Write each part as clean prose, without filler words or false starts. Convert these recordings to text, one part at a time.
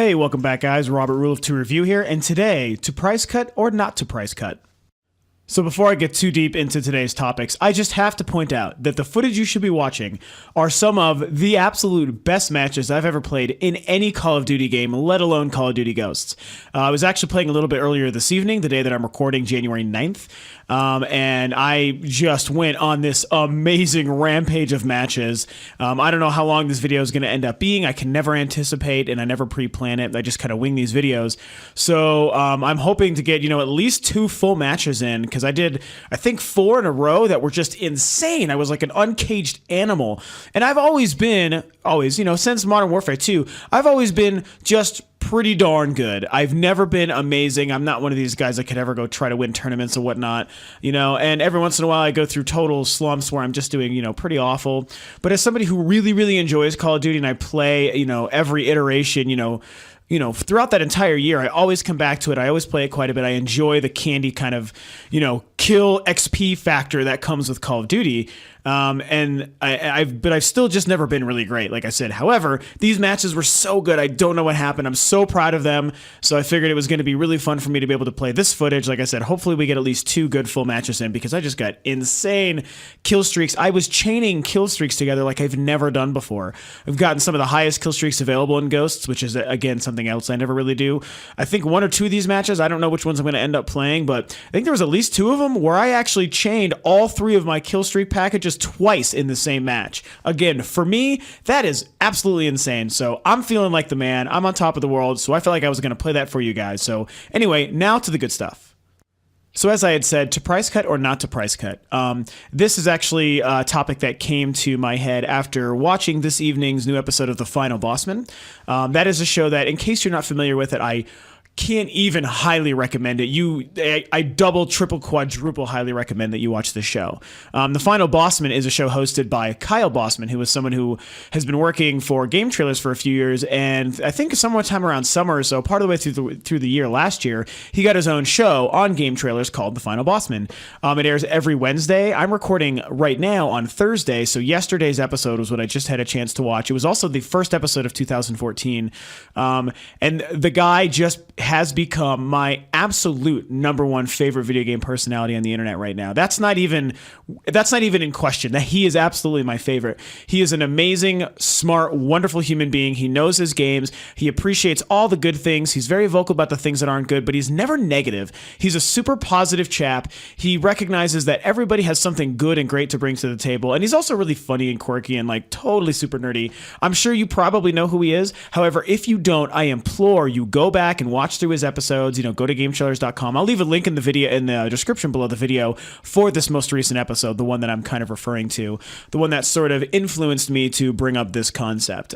Hey, welcome back, guys. Robert Rule of 2 Review here, and today, to price cut or not to price cut. So before I get too deep into today's topics, I just have to point out that the footage you should be watching are some of the absolute best matches I've ever played in any Call of Duty game, let alone Call of Duty Ghosts. I was actually playing a little bit earlier this evening, the day that I'm recording, January 9th, and I just went on this amazing rampage of matches. I don't know how long this video is going to end up being. I can never anticipate, and I never pre-plan it. I just kind of wing these videos. So I'm hoping to get, at least 2 full matches in, because I did, I think, 4 in a row that were just insane. I was like an uncaged animal. And I've always been, since Modern Warfare 2, I've always been just pretty darn good. I've never been amazing. I'm not one of these guys that could ever go try to win tournaments or whatnot, and every once in a while I go through total slumps where I'm just doing, pretty awful. But as somebody who really, really enjoys Call of Duty and I play, every iteration, throughout that entire year, I always come back to it. I always play it quite a bit. I enjoy the candy kind of, kill XP factor that comes with Call of Duty. And I've still just never been really great, like I said. However, these matches were so good. I don't know what happened. I'm so proud of them. So I figured it was going to be really fun for me to be able to play this footage. Like I said, hopefully we get at least 2 good full matches in, because I just got insane kill streaks. I was chaining kill streaks together like I've never done before. I've gotten some of the highest kill streaks available in Ghosts, which is, again, something else I never really do. I think 1 or 2 of these matches, I don't know which ones I'm going to end up playing, but I think there was at least 2 of them where I actually chained all 3 of my kill streak packages twice in the same match. Again, for me, that is absolutely insane. So I'm feeling like the man. I'm on top of the world. So I felt like I was going to play that for you guys. So anyway, now to the good stuff. So as I had said, to price cut or not to price cut, this is actually a topic that came to my head after watching this evening's new episode of The Final Bossman. That is a show that, in case you're not familiar with it, I can't even highly recommend it. I double, triple, quadruple highly recommend that you watch this show. The Final Bossman is a show hosted by Kyle Bossman, who is someone who has been working for Game Trailers for a few years, and I think sometime around summer or so, part of the way through the year last year, he got his own show on Game Trailers called The Final Bossman. It airs every Wednesday. I'm recording right now on Thursday, so yesterday's episode was what I just had a chance to watch. It was also the first episode of 2014, and the guy just has become my absolute number 1 favorite video game personality on the internet right now. That's not even in question. That he is absolutely my favorite. He is an amazing, smart, wonderful human being. He knows his games. He appreciates all the good things. He's very vocal about the things that aren't good, but he's never negative. He's a super positive chap. He recognizes that everybody has something good and great to bring to the table, and he's also really funny and quirky and like totally super nerdy. I'm sure you probably know who he is. However, if you don't, I implore you, go back and watch through his episodes. Go to GameTrailers.com. I'll leave a link in the description below the video for this most recent episode, the one that I'm kind of referring to, the one that sort of influenced me to bring up this concept.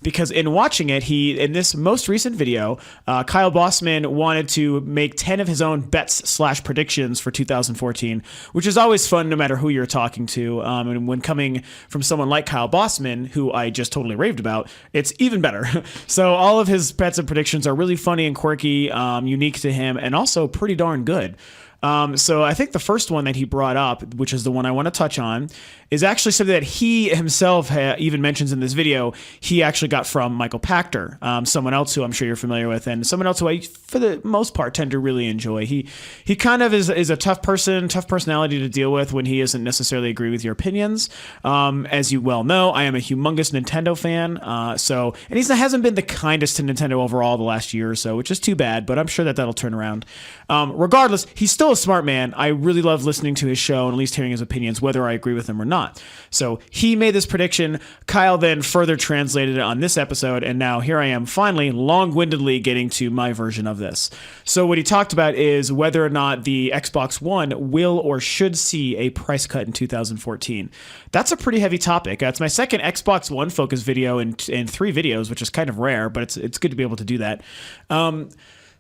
Because in watching it, in this most recent video, Kyle Bossman wanted to make 10 of his own bets/predictions for 2014, which is always fun no matter who you're talking to. And when coming from someone like Kyle Bossman, who I just totally raved about, it's even better. So all of his bets and predictions are really funny and quirky, unique to him, and also pretty darn good. So I think the first one that he brought up, which is the one I want to touch on, is actually something that he himself even mentions in this video. He actually got from Michael Pachter, someone else who I'm sure you're familiar with, and someone else who I, for the most part, tend to really enjoy. He kind of is a tough personality to deal with when he doesn't necessarily agree with your opinions. As you well know, I am a humongous Nintendo fan, and he hasn't been the kindest to Nintendo overall the last year or so, which is too bad, but I'm sure that'll turn around. Regardless, he's still a smart man. I really love listening to his show and at least hearing his opinions, whether I agree with him or not. So he made this prediction. Kyle then further translated it on this episode, and now here I am finally long-windedly getting to my version of this. So what he talked about is whether or not the Xbox One will or should see a price cut in 2014. That's a pretty heavy topic. It's my second Xbox One focused video in 3 videos, which is kind of rare, but it's good to be able to do that.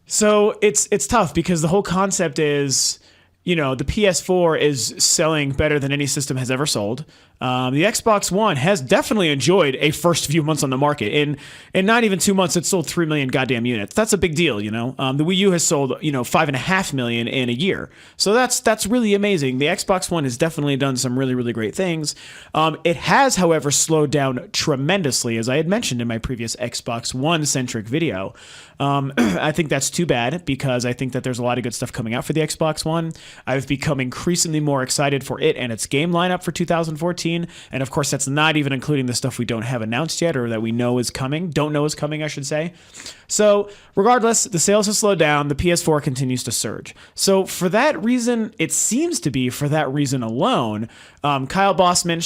So it's tough because the whole concept is, the PS4 is selling better than any system has ever sold. The Xbox One has definitely enjoyed a first few months on the market. In not even 2 months, it sold 3 million goddamn units. That's a big deal, you know. The Wii U has sold, 5.5 million in a year. So that's really amazing. The Xbox One has definitely done some really, really great things. It has, however, slowed down tremendously, as I had mentioned in my previous Xbox One-centric video. I think that's too bad because I think that there's a lot of good stuff coming out for the Xbox One. I've become increasingly more excited for it and its game lineup for 2014. And of course, that's not even including the stuff we don't have announced yet or that we know is coming. Don't know is coming, I should say. So regardless, the sales have slowed down. The PS4 continues to surge. So for that reason, it seems to be for that reason alone, Kyle Bossman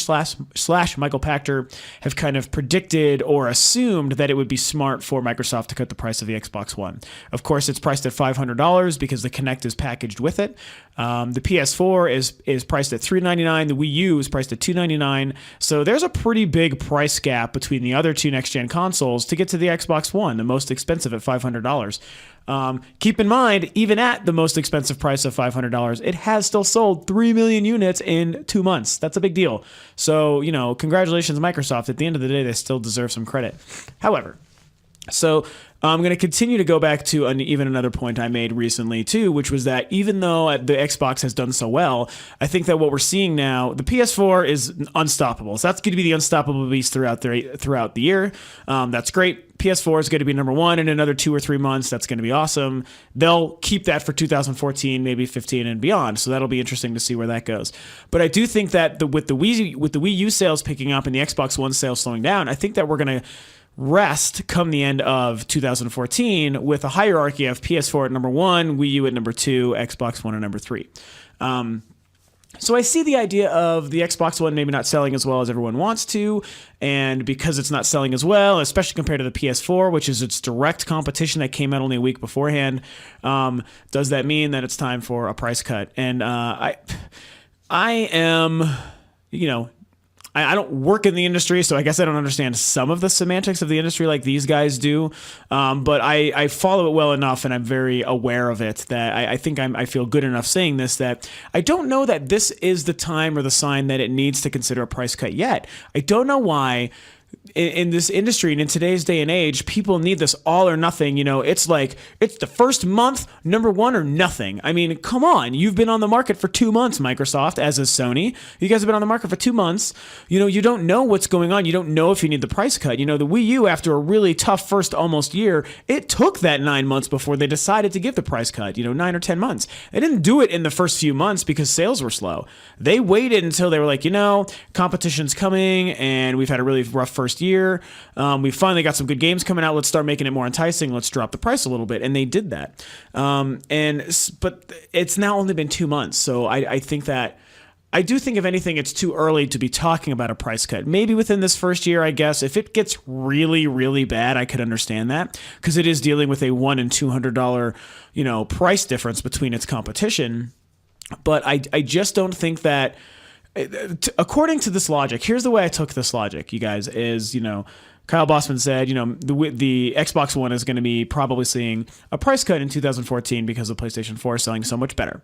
slash Michael Pachter have kind of predicted or assumed that it would be smart for Microsoft to cut the price of the Xbox One. Of course, it's priced at $500 because the Kinect is packaged with it. The PS4 is priced at $399. The Wii U is priced at $299. So there's a pretty big price gap between the other two next-gen consoles to get to the Xbox One, the most expensive at $500. Keep in mind, even at the most expensive price of $500, it has still sold 3 million units in 2 months. That's a big deal. So, congratulations, Microsoft. At the end of the day, they still deserve some credit. However, so I'm going to continue to go back to even another point I made recently too, which was that even though the Xbox has done so well, I think that what we're seeing now, the PS4 is unstoppable. So that's going to be the unstoppable beast throughout the year. That's great. PS4 is going to be number one in another 2 or 3 months. That's going to be awesome. They'll keep that for 2014, maybe 15 and beyond. So that'll be interesting to see where that goes. But I do think that with the Wii U sales picking up and the Xbox One sales slowing down, I think that we're going to rest come the end of 2014 with a hierarchy of PS4 at number 1, Wii U at number 2, Xbox One at number 3. So I see the idea of the Xbox One maybe not selling as well as everyone wants to, and because it's not selling as well, especially compared to the PS4, which is its direct competition that came out only a week beforehand, does that mean that it's time for a price cut? And I am, I don't work in the industry, so I guess I don't understand some of the semantics of the industry like these guys do. But I follow it well enough, and I'm very aware of it that I think I feel good enough saying this that I don't know that this is the time or the sign that it needs to consider a price cut yet. I don't know why. In this industry and in today's day and age, people need this all or nothing. It's like, it's the first month, number one or nothing. I mean, come on. You've been on the market for 2 months, Microsoft, as is Sony. You guys have been on the market for 2 months. You don't know what's going on. You don't know if you need the price cut. The Wii U, after a really tough first almost year, it took that 9 months before they decided to give the price cut, 9 or 10 months. They didn't do it in the first few months because sales were slow. They waited until they were like, competition's coming and we've had a really rough first year. We finally got some good games coming out. Let's start making it more enticing. Let's drop the price a little bit. And they did that. But it's now only been 2 months. So I think that, I do think if anything, it's too early to be talking about a price cut. Maybe within this first year, I guess. If it gets really, really bad, I could understand that because it is dealing with a $100 and $200, price difference between its competition. But I just don't think that, according to this logic, here's the way I took this logic, you guys, is, Kyle Bossman said, the Xbox One is going to be probably seeing a price cut in 2014 because the PlayStation 4 is selling so much better.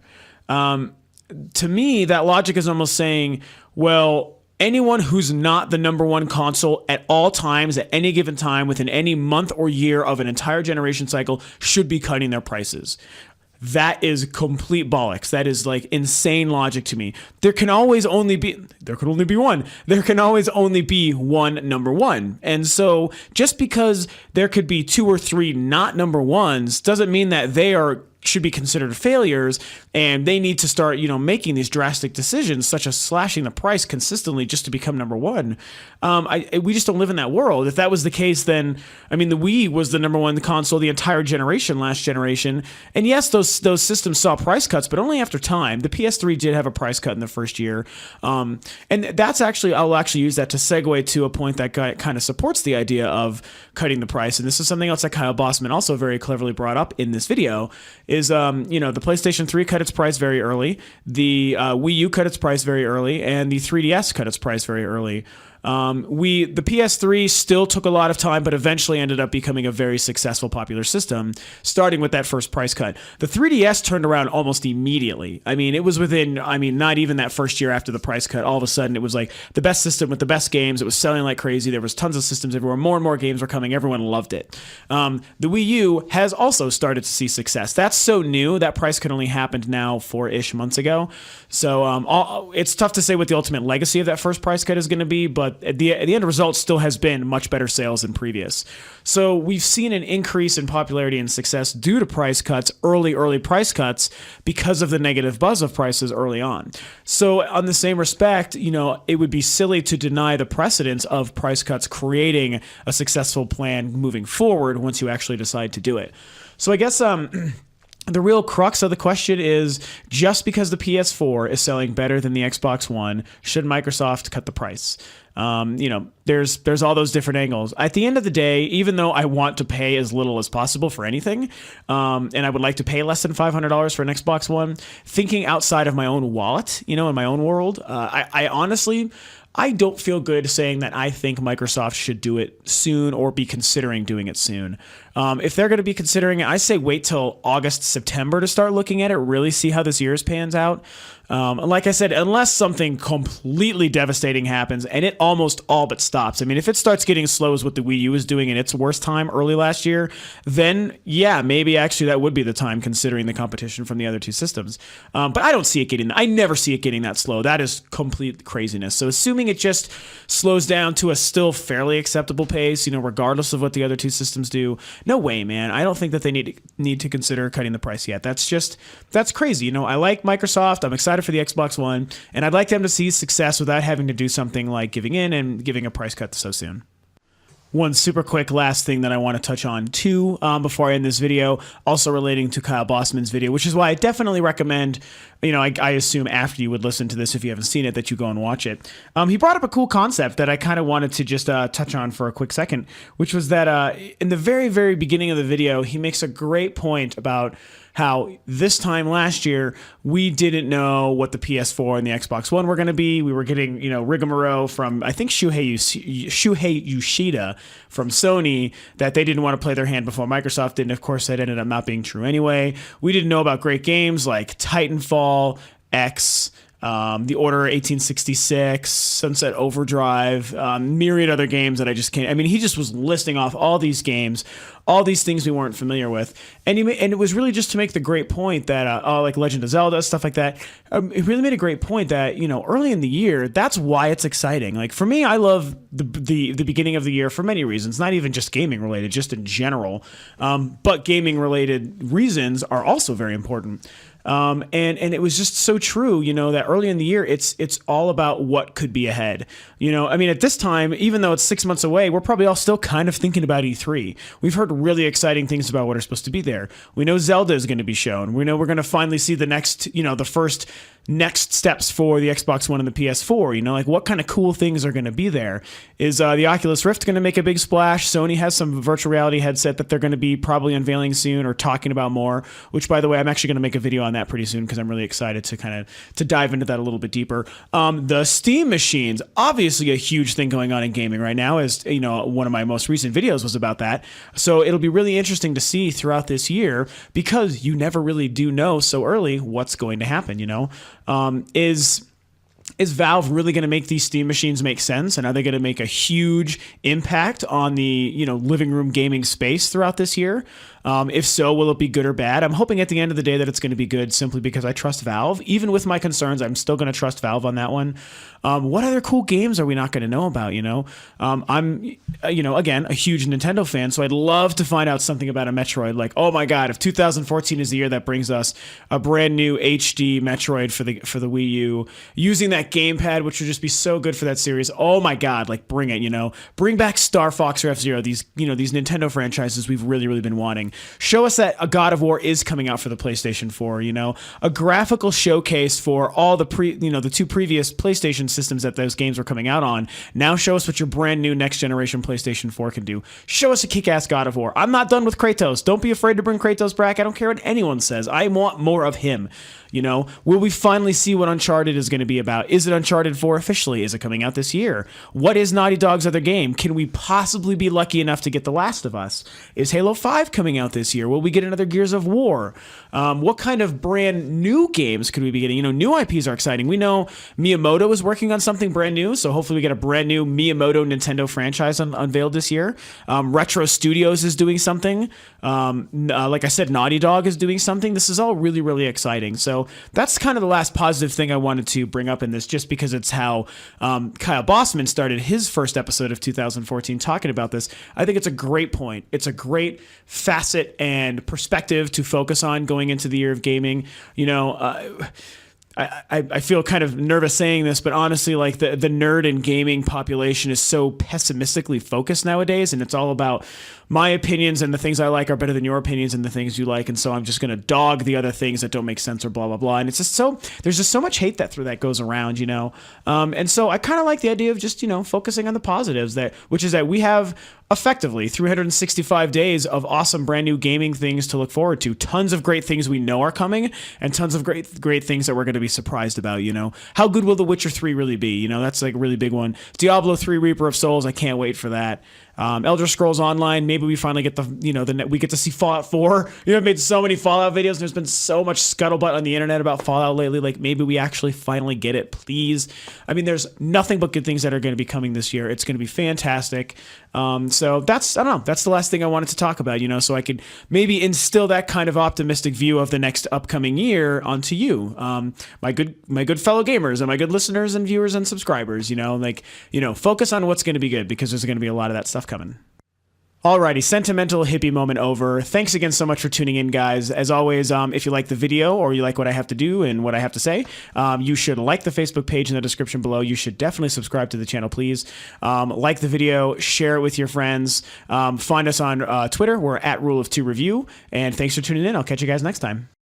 To me, that logic is almost saying, well, anyone who's not the number one console at all times, at any given time, within any month or year of an entire generation cycle, should be cutting their prices. That is complete bollocks. That is like insane logic to me. There could only be one. There can always only be one number one. And so just because there could be 2 or 3 not number ones doesn't mean that they should be considered failures and they need to start, making these drastic decisions such as slashing the price consistently just to become number one. We just don't live in that world. If that was the case, then, the Wii was the number one console the entire generation, last generation. And yes, those systems saw price cuts, but only after time. The PS3 did have a price cut in the first year. And that's I'll actually use that to segue to a point that kind of supports the idea of cutting the price. And this is something else that Kyle Bossman also very cleverly brought up in this video is, the PlayStation 3 cut its price very early, the Wii U cut its price very early, and the 3DS cut its price very early. The PS3 still took a lot of time, but eventually ended up becoming a very successful, popular system, starting with that first price cut. The 3DS turned around almost immediately. I mean, it was within, not even that first year after the price cut, all of a sudden it was like the best system with the best games. It was selling like crazy. There was tons of systems everywhere. More and more games were coming. Everyone loved it. The Wii U has also started to see success. That's so new. That price cut only happened now 4-ish months ago. So it's tough to say what the ultimate legacy of that first price cut is going to be, but the end result still has been much better sales than previous. So we've seen an increase in popularity and success due to price cuts, early price cuts, because of the negative buzz of prices early on. So on the same respect, it would be silly to deny the precedence of price cuts creating a successful plan moving forward once you actually decide to do it. So I guess the real crux of the question is, just because the PS4 is selling better than the Xbox One, should Microsoft cut the price? There's all those different angles. At the end of the day, even though I want to pay as little as possible for anything, and I would like to pay less than $500 for an Xbox One, thinking outside of my own wallet, in my own world, I honestly, I don't feel good saying that I think Microsoft should do it soon or be considering doing it soon. If they're going to be considering it, I say wait till August, September to start looking at it, really see how this year's pans out. Like I said, unless something completely devastating happens and it almost all but stops. If it starts getting slow as what the Wii U is doing in its worst time early last year, then yeah, maybe actually that would be the time considering the competition from the other two systems. But I don't see it I never see it getting that slow. That is complete craziness. So assuming it just slows down to a still fairly acceptable pace, regardless of what the other two systems do, no way, man. I don't think that they need to consider cutting the price yet. That's crazy. I like Microsoft. I'm excited for the Xbox One, and I'd like them to see success without having to do something like giving in and giving a price cut so soon. One super quick last thing that I want to touch on too before I end this video, also relating to Kyle Bossman's video, which is why I definitely recommend, I assume after you would listen to this, if you haven't seen it, that you go and watch it. He brought up a cool concept that I kind of wanted to just touch on for a quick second, which was that in the very, very beginning of the video, he makes a great point about how this time last year, we didn't know what the PS4 and the Xbox One were going to be. We were getting, rigmarole from, I think, Shuhei Yoshida from Sony that they didn't want to play their hand before Microsoft did. And of course, that ended up not being true anyway. We didn't know about great games like Titanfall, X, The Order 1866, Sunset Overdrive, myriad other games that I just can't. He just was listing off all these games, all these things we weren't familiar with, and it was really just to make the great point that like Legend of Zelda, stuff like that. It really made a great point that early in the year, that's why it's exciting. Like for me, I love the beginning of the year for many reasons, not even just gaming related, just in general. But gaming related reasons are also very important. And it was just so true, that early in the year, it's all about what could be ahead. At this time, even though it's 6 months away, we're probably all still kind of thinking about E3. We've heard really exciting things about what are supposed to be there. We know Zelda is going to be shown. We know we're going to finally see the first next steps for the Xbox One and the PS4. Like what kind of cool things are going to be there? Is the Oculus Rift going to make a big splash? Sony has some virtual reality headset that they're going to be probably unveiling soon or talking about more, which by the way, I'm actually going to make a video on that pretty soon because I'm really excited to dive into that a little bit deeper. The Steam machines, obviously a huge thing going on in gaming right now, as one of my most recent videos was about that. So it'll be really interesting to see throughout this year because you never really do know so early what's going to happen, Is Valve really going to make these Steam machines make sense? And are they going to make a huge impact on the living room gaming space throughout this year? If so, will it be good or bad? I'm hoping at the end of the day that it's going to be good simply because I trust Valve. Even with my concerns, I'm still going to trust Valve on that one. What other cool games are we not going to know about? I'm, again, a huge Nintendo fan, so I'd love to find out something about a Metroid. Like, oh my God, if 2014 is the year that brings us a brand new HD Metroid for the Wii U, using that gamepad, which would just be so good for that series. Oh my God, like bring it, bring back Star Fox or F-Zero, these Nintendo franchises we've really, really been wanting. something. Show us that a God of War is coming out for the PlayStation 4, a graphical showcase for all the the two previous PlayStation systems that those games were coming out on. Now show us what your brand new next generation PlayStation 4 can do. Show us a kick-ass God of War. I'm not done with Kratos. Don't be afraid to bring Kratos back. I don't care what anyone says. I want more of him. Will we finally see what Uncharted is going to be about? Is it Uncharted 4 officially? Is it coming out this year? What is Naughty Dog's other game? Can we possibly be lucky enough to get The Last of Us? Is Halo 5 coming out this year? Will we get another Gears of War? What kind of brand new games could we be getting? New IPs are exciting. We know Miyamoto is working on something brand new, so hopefully we get a brand new Miyamoto Nintendo franchise unveiled this year. Retro Studios is doing something. Like I said, Naughty Dog is doing something. This is all really, really exciting. So that's kind of the last positive thing I wanted to bring up in this, just because it's how Kyle Bossman started his first episode of 2014 talking about this. I think it's a great point. It's a great facet and perspective to focus on going into the year of gaming. I feel kind of nervous saying this, but honestly, like the nerd and gaming population is so pessimistically focused nowadays, and it's all about my opinions and the things I like are better than your opinions and the things you like, and so I'm just going to dog the other things that don't make sense or blah, blah, blah. And it's just there's just so much hate that goes around, and so I kind of like the idea of just, focusing on the positives, which is that we have effectively 365 days of awesome brand new gaming things to look forward to. Tons of great things we know are coming, and tons of great things that we're going to be surprised about. How good will The Witcher 3 really be? That's like a really big one. Diablo 3 Reaper of Souls, I can't wait for that. Elder Scrolls Online, maybe we finally get we get to see Fallout 4. I've made so many Fallout videos, and there's been so much scuttlebutt on the internet about Fallout lately. Like, maybe we actually finally get it, please. I mean, there's nothing but good things that are going to be coming this year. It's going to be fantastic. So that's the last thing I wanted to talk about, so I could maybe instill that kind of optimistic view of the next upcoming year onto you, my good fellow gamers and my good listeners and viewers and subscribers. Focus on what's going to be good, because there's going to be a lot of that stuff coming. Alrighty, sentimental hippie moment over. Thanks again so much for tuning in, guys. As always, if you like the video or you like what I have to do and what I have to say, you should like the Facebook page in the description below. You should definitely subscribe to the channel, please. Like the video, share it with your friends. Find us on Twitter. We're at Rule of Two Review. And thanks for tuning in. I'll catch you guys next time.